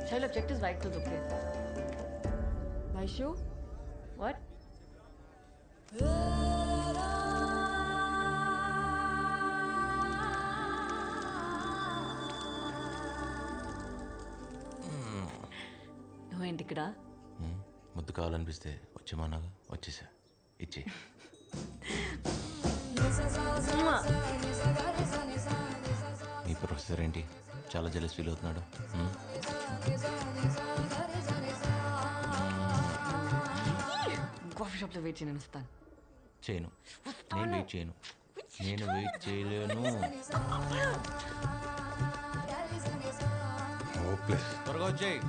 Child objectives right to okay. Vaishu? What? నువ్వేంటి ఇక్కడ? ముద్దు కావాలనిపిస్తే వచ్చేమన్నాగా వచ్చేసా ఇచ్చే. మీ ప్రొఫెసర్ ఏంటి చాలా జెలస్ ఫీల్ అవుతున్నాడు? కాఫీ షాప్లో వెయిట్ చేయను, వస్తాను. చేయను, నేను వెయిట్ చేయను, నేను వెయిట్ చేయలేను. త్వరగా వచ్చేయి.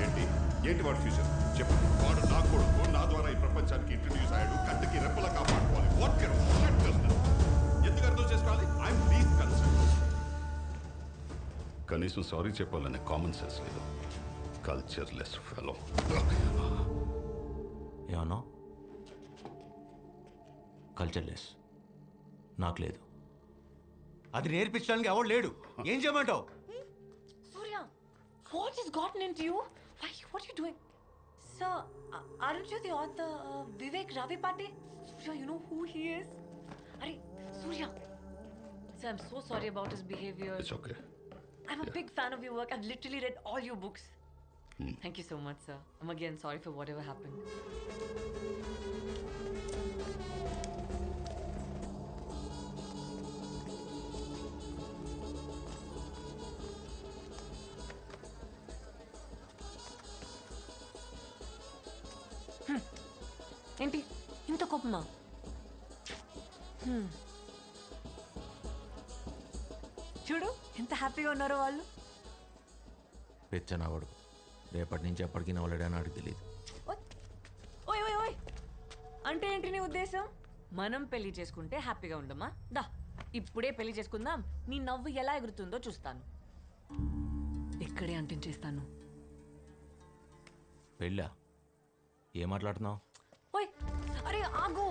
ఏంటి ఏంటి వాడు ఫ్యూచర్ చెప్పు. వాడు నా కొడుకు, నా ద్వారా ఈ ప్రపంచానికి ఇంట్రడ్యూస్ అయ్యాడు. కంటికి రెప్పలా కాపాడుకోవాలి. ఎందుకు అర్థం చేసుకోవాలి? I'm least concern. కనీసం సారీ చెప్పాలనే కామన్ సెన్స్ లేదు. Culture less fellow. ఏమన్నా కల్చర్ లెస్ నాకు లేదు. అది నేర్పించడానికి ఎవడు లేడు. ఏం చేయమంటావు? Surya, what has gotten into you? Why? What are you doing? Sir, aren't you the author of Vivek Ravipati? Surya, you know who he is? Arey, Surya. Sir, I'm so sorry about his behavior. It's okay. I'm a big fan of your work. I've literally read all your books. Thank you so much, sir. I'm again sorry for whatever happened. ఏంటి ఇంత కోపమా? చూడు ఎంత హ్యాపీగా ఉన్నారో వాళ్ళు. పెచ్చనావాడు రేపటి నుంచి ఎప్పటికీ నవ్వలేడని నాకు తెలియదు. ఓయ్ ఓయ్ ఓయ్, అంటే ఏంటి నీ ఉద్దేశం? మనం పెళ్లి చేసుకుంటే హ్యాపీగా ఉండమా? దా ఇప్పుడే పెళ్లి చేసుకుందాం, నీ నవ్వు ఎలా ఎగురుతుందో చూస్తాను. ఇక్కడే అంటించేస్తాను. పెళ్ళా? ఏం మాట్లాడుతున్నావు? ఓయ్ అరే ఆగు,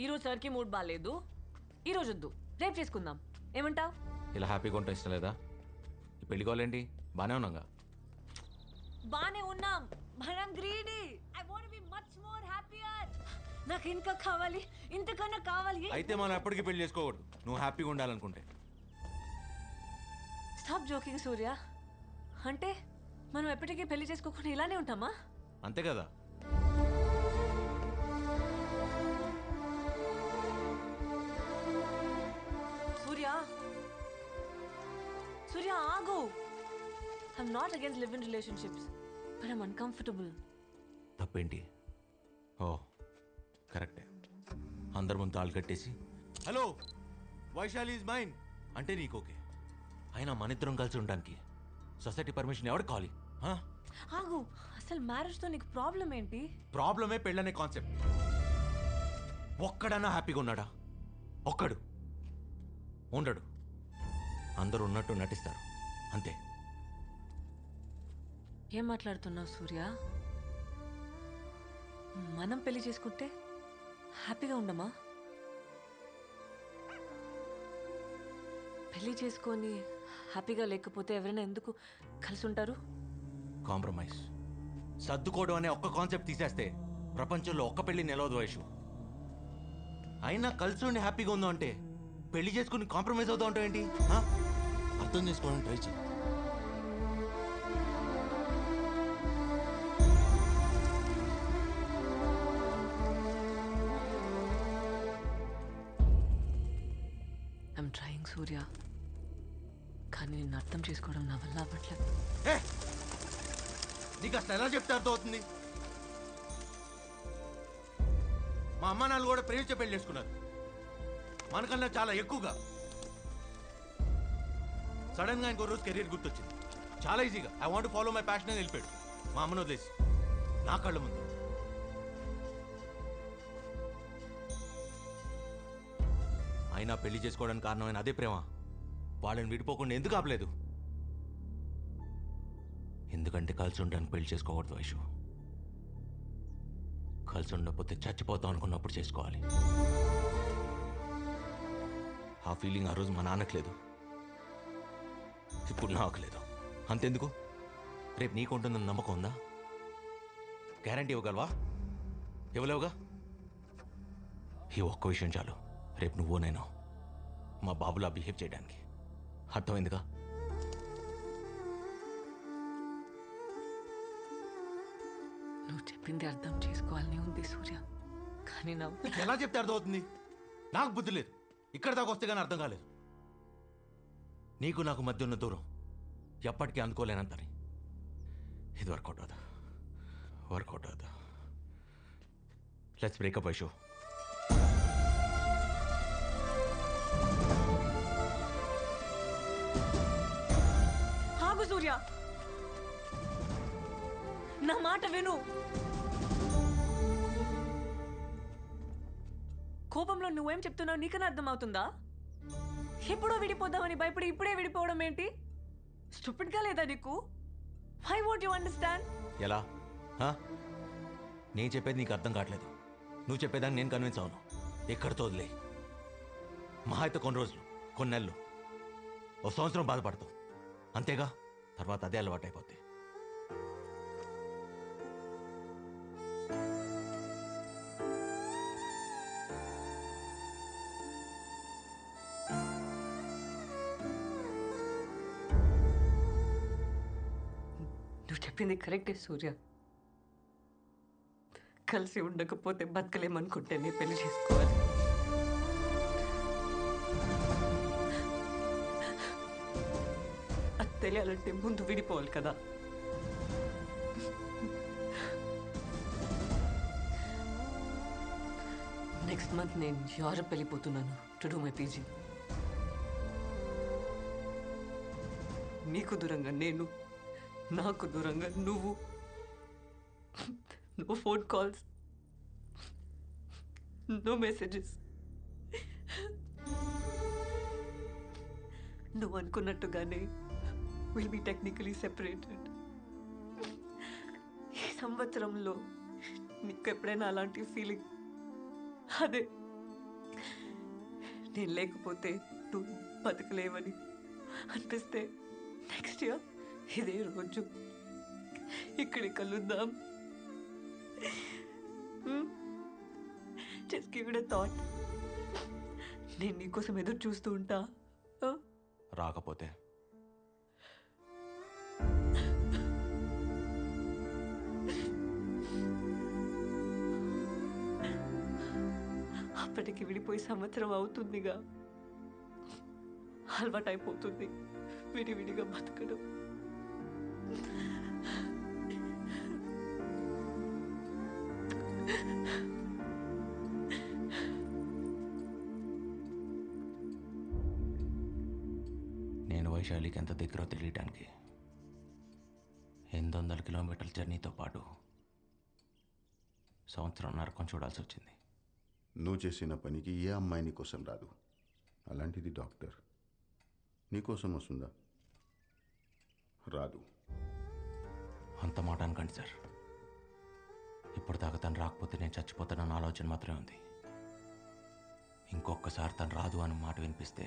ఈరోజు సార్కి మూడ్ బాగాలేదు, ఈరోజు వద్దు, రేపు చేసుకుందాం. ఏమంటావ్? ఇలా హ్యాపీగా ఉంటా ఇష్టం లేదా? ఈ పెళ్లి కావాలేంటి? బాగానే ఉన్నాగా. బానే ఉన్నాం, మనం greedy. I want be much more happier. నాకు ఇంకా కావాలి, ఇంతకన్నా కావాలి. అయితే మనం ఎప్పటికీ పెళ్లి చేసుకోకూడదు నువ్వు హ్యాపీగా ఉండాలనుకుంటే. స్టాప్ జోకింగ్ సూర్య. అంటే మనం ఎప్పటికీ పెళ్లి చేసుకోకుండా ఇలానే ఉంటామా? అంతే కదా. సూర్య, సూర్య ఆగు. I'm not against live-in relationships, but I'm uncomfortable. తప్పేంటి? ఓ కరెక్టే. అందరి ముందు తాళ్ళు కట్టేసి హలో వైశాలి ఈజ్ మైన్ అంటే నీకు ఓకే. అయినా మన ఇద్దరం కలిసి ఉండడానికి సొసైటీ పర్మిషన్ ఎవరికి కావాలి? ఆగు, అసలు మ్యారేజ్తో నీకు ప్రాబ్లం ఏంటి? ప్రాబ్లమే పెళ్ళనే కాన్సెప్ట్. ఒక్కడన్నా హ్యాపీగా ఉన్నాడా? ఒక్కడు ఉండడు. అందరూ ఉన్నట్టు నటిస్తారు అంతే. ఏం మాట్లాడుతున్నావు సూర్య? మనం పెళ్లి చేసుకుంటే హ్యాపీగా ఉండమా? పెళ్లి చేసుకొని హ్యాపీగా లేకపోతే ఎవరైనా ఎందుకు కలిసి ఉంటారు? కాంప్రమైజ్, సర్దుకోవడం అనే ఒక్క కాన్సెప్ట్ తీసేస్తే ప్రపంచంలో ఒక్క పెళ్లి నిలవదు వైషు. అయినా కలిసి ఉండి హ్యాపీగా ఉందో అంటే పెళ్లి చేసుకుని కాంప్రమైజ్ అవుతా ఉంటావు ఏంటి? అర్థం చేసుకోవడానికి ట్రై చేయి. ఐమ్ ట్రయింగ్ సూర్య, కానీ నిన్ను అర్థం చేసుకోవడం నా వల్ల అవ్వట్లేదు. నీకు అసలు ఎలా చెప్తే అర్థం అవుతుంది? మా అమ్మ నాన్న కూడా ప్రేమించే పెళ్లి చేసుకున్నారు, మనకన్నా చాలా ఎక్కువగా. సడన్ గా ఇంకో రోజు కెరీర్ గుర్తొచ్చింది. చాలా ఈజీగా I want follow my passion అని వెళ్ళిపోయాడు మా అమ్మను వదిలేసి నా కళ్ళ ముందు. అయినా పెళ్లి చేసుకోవడానికి కారణమైన అదే ప్రేమ వాళ్ళని విడిపోకుండా ఎందుకు ఆపలేదు? ఎందుకంటే కలిసి ఉండడానికి పెళ్లి చేసుకోకూడదు వైషు. కలిసి ఉండకపోతే చచ్చిపోతాం అనుకున్నప్పుడు చేసుకోవాలి. ఆ ఫీలింగ్ ఆ రోజు మా నాన్నకు లేదు, ఇప్పుడు నాకు లేదు. అంతెందుకు, రేపు నీకు ఉంటుందని నమ్మకం ఉందా? గ్యారంటీ ఇవ్వగలవా? ఇవ్వలేవుగా. ఈ ఒక్క విషయం చాలు, రేపు నువ్వు నేను మా బాబులా బిహేవ్ చేయడానికి. అర్థమైందిగా? నువ్వు చెప్పింది అర్థం చేసుకోవాలని ఉంది సూర్య, కానీ నా ఎలా చెప్తే అర్థమవుతుంది? నాకు బుద్ధి లేదు, ఇక్కడ దాకా వస్తే కానీ అర్థం కాలేదు. నీకు నాకు మధ్య ఉన్న దూరం ఎప్పటికీ అందుకోలేనంతని. ఇది వర్కౌట్ అవుదా? వర్కౌట్ అవుదా? Let's breakup Aishu. ఆగు సూర్య, నా మాట విను. కోపంలో నువ్వేం చెప్తున్నావు నీకన్నా అర్థమవుతుందా? ఎప్పుడో విడిపోదామని భయపడి ఇప్పుడే విడిపోవడం ఏంటి? స్టూపిడ్గా లేదా నీకు? Why won't you understand? ఎలా? నేను చెప్పేది నీకు అర్థం కావట్లేదు. నువ్వు చెప్పేదాన్ని నేను కన్విన్స్ అవును. ఎక్కడితో వదిలే. మహా అయితే కొన్ని రోజులు, కొన్ని నెలలు, ఓ సంవత్సరం బాధపడతావు అంతేగా. తర్వాత అదే అలవాటు అయిపోద్ది. నువ్వు చెప్పింది కరెక్టే సూర్య. కలిసి ఉండకపోతే బతకలేమనుకుంటేనే పెళ్లి చేసుకోవాలి. అది తెలియాలంటే ముందు విడిపోవాలి కదా. నెక్స్ట్ మంత్ నేను యూరప్ వెళ్ళిపోతున్నాను టు డూ మై పీజీ. నీకు దూరంగా నేను, నాకు దూరంగా నువ్వు. No phone calls, no messages. నువ్వు అనుకున్నట్టుగానే విల్ బి టెక్నికలీ సెపరేటెడ్. ఈ సంవత్సరంలో నీకు ఎప్పుడైనా అలాంటి ఫీలింగ్, అదే నేను లేకపోతే నువ్వు బతకలేవని అనిపిస్తే నెక్స్ట్ ఇయర్ ఇదే రోజు ఇక్కడికి కలుద్దాం. Just give it a thought. నేను నీకోసం ఎదురు చూస్తూ ఉంటా. రాకపోతే అప్పటికి విడిపోయి సంవత్సరం అవుతుందిగా. అలవాటైపోతుంది విడివిడిగా బతకడం. నేను వైశాలికి ఎంత దగ్గర తెలియటానికి 800 కిలోమీటర్ల జర్నీతో పాటు సంవత్సరం నరకం చూడాల్సి వచ్చింది. నువ్వు చేసిన పనికి ఏ అమ్మాయి నీకోసం రాదు. అలాంటిది డాక్టర్ నీకోసం వస్తుందా? రాదు. అంత మాట అనకండి సార్. ఇప్పుడు దాకా తను రాకపోతే నేను చచ్చిపోతానన్న ఆలోచన మాత్రమే ఉంది. ఇంకొకసారి తను రాదు అన్న మాట వినిపిస్తే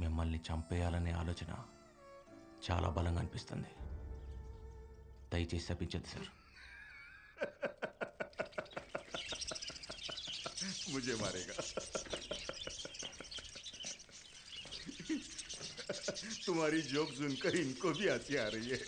మిమ్మల్ని చంపేయాలనే ఆలోచన చాలా బలంగా అనిపిస్తుంది. దయచేసి శపించద్దు సార్. मुझे मारेगा. तुम्हारी जोक सुनकर इनको भी हंसी आ रही है.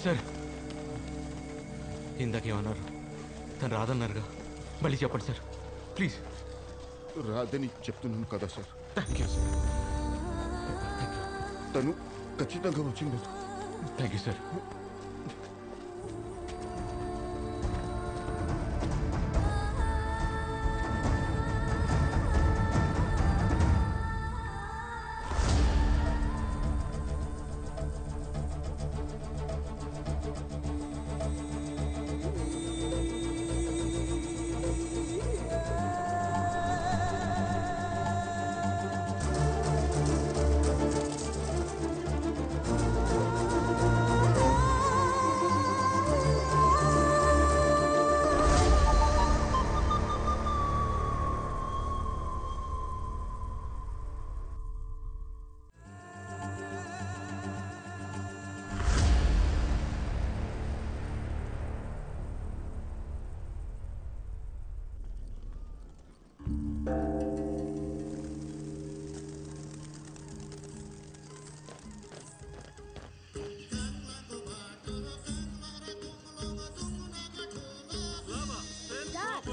సార్ ఇందాకేమన్నారు? తను రాదన్నారుగా, మళ్ళీ చెప్పండి సార్ ప్లీజ్. రాదని చెప్తున్నాను కదా సార్. Thank you sir. తను ఖచ్చితంగా వచ్చింది. Thank you sir.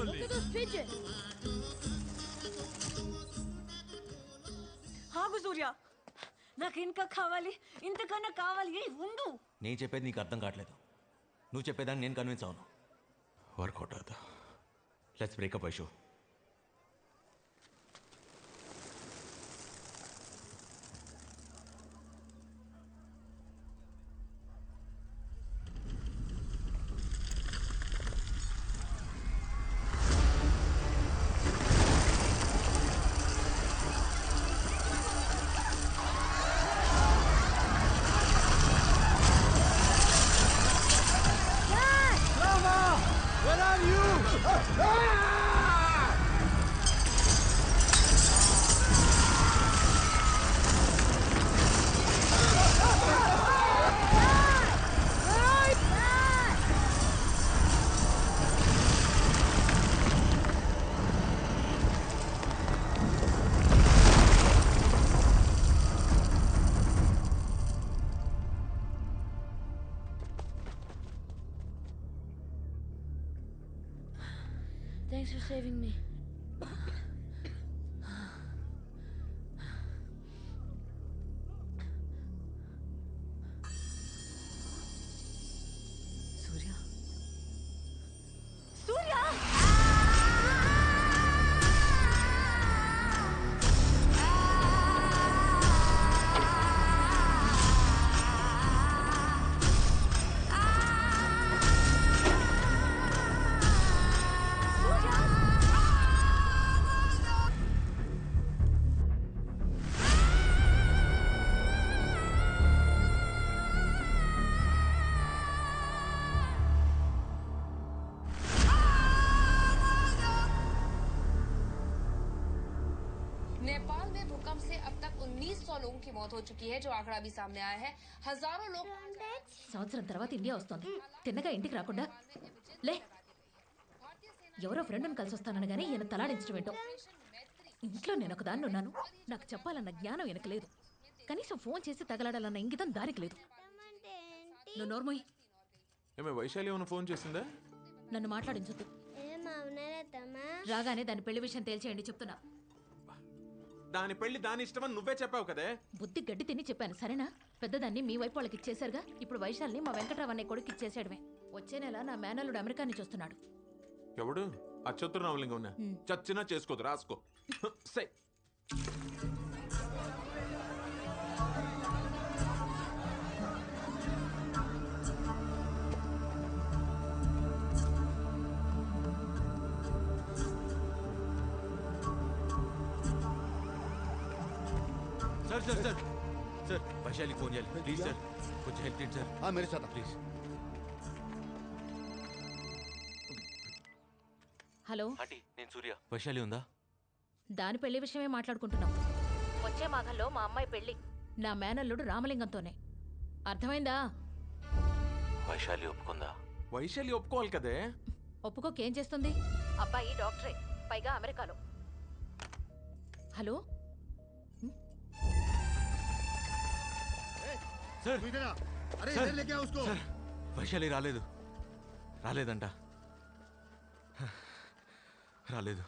Look at those pigeons. ఆగు సూర్య, నాకు ఇంకా కావాలి, ఇంతకన్నా కావాలి. ఏ ఉండు. నేను చెప్పేది నీకు అర్థం కావట్లేదు. నువ్వు చెప్పేదాన్ని నేను కన్విన్స్ అవును. వర్కౌట్ అవుతా. Let's breakup Aishu. Thanks for saving me. సూర్య, సూర్య! नेपाल में भूकंप से अब तक 1900 लोगों की मौत हो चुकी है, जो आंकड़ा भी सामने आया है. हजारों लोग సంవత్సరం తర్వాత ఇండియా వస్తుంది. తిన్నగా ఇంటికి రాకుండా లే. ఎవరో ఫ్రెండ్ని కలిసి వస్తానని ఈయన తలాడించడం ఏంటో. ఇంట్లో నేను ఒక దాన్ని ఉన్నాను. నాకు చెప్పాలన్న జ్ఞానం వెనక లేదు. కనీసం ఫోన్ చేసి తగలాడాలన్న ఇంగితం దానికి లేదు. నువ్వు నోర్మోయ్. ఏమే వైశాలి ఏమైనా ఫోన్ చేసిందా? నన్ను మాట్లాడించొద్దు. రాగానే దాని పెళ్లి విషయం తేల్చేయండి చెప్తున్నా. దాని పెళ్లి దాని ఇష్టమని నువ్వే చెప్పావు కదే. బుద్ధి గడ్డి తిని చెప్పాను సరేనా? పెద్దదాన్ని మీ వైపు వాళ్ళకి ఇచ్చేశారుగా. ఇప్పుడు వైశాల్ని మా వెంకట్రావు అనే కొడుకు ఇచ్చేసాడమే. వచ్చే నెల నా మేనల్లుడు అమెరికా నుంచి వస్తున్నాడు. ఎవడు? ఆ చతుర్రామలింగం ఉన్నా చచ్చినా చేసుకోదు, రాసుకో. సై సార్ సార్ సార్ సార్ వైశాలికి ఫోన్ చేయాలి ప్లీజ్ సార్. కొంచెం హెల్ప్ చేయండి సార్. मेरे साथ ప్లీజ్. హలో, ఆంటీ నేను సూర్య. వైశాలి ఉందా? దాని పెళ్లి విషయమే మాట్లాడుకుంటున్నాం. వచ్చే మాఘంలో మా అమ్మాయి పెళ్లి నా మేనల్లుడు రామలింగంతోనే. అర్థమైందా? వైశాలి ఒప్పుకుందా? వైశాలి ఒప్పుకోవాలి కదే. ఒప్పుకోకేం చేస్తుంది? అబ్బాయి డాక్టరే, పైగా అమెరికాలో. హలో సార్ अरे सर, इधर लेके आओ उसको. सर వైశాలి రాలేదు, రాలేదంట, రాలేదు,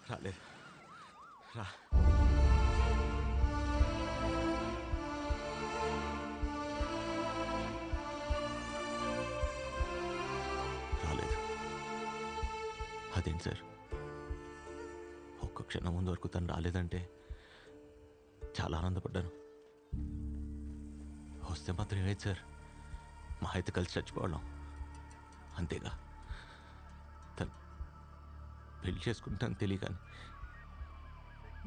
రాలేదు, రా రాలేదు. అదేంటి సార్, ఒక్క క్షణం ముందు వరకు తను రాలేదంటే చాలా ఆనందపడ్డాను. వస్తే మాత్రం ఏమైంది సార్, మా అయితే కలిసి చచ్చిపోవడం అంతేగా. తను పెళ్లి చేసుకుంటాను తెలియగాని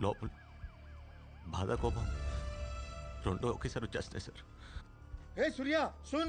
లోపల బాధ కోపం రెండో ఒకేసారి వచ్చేస్తున్నాయి సార్. ए सूर्या सुन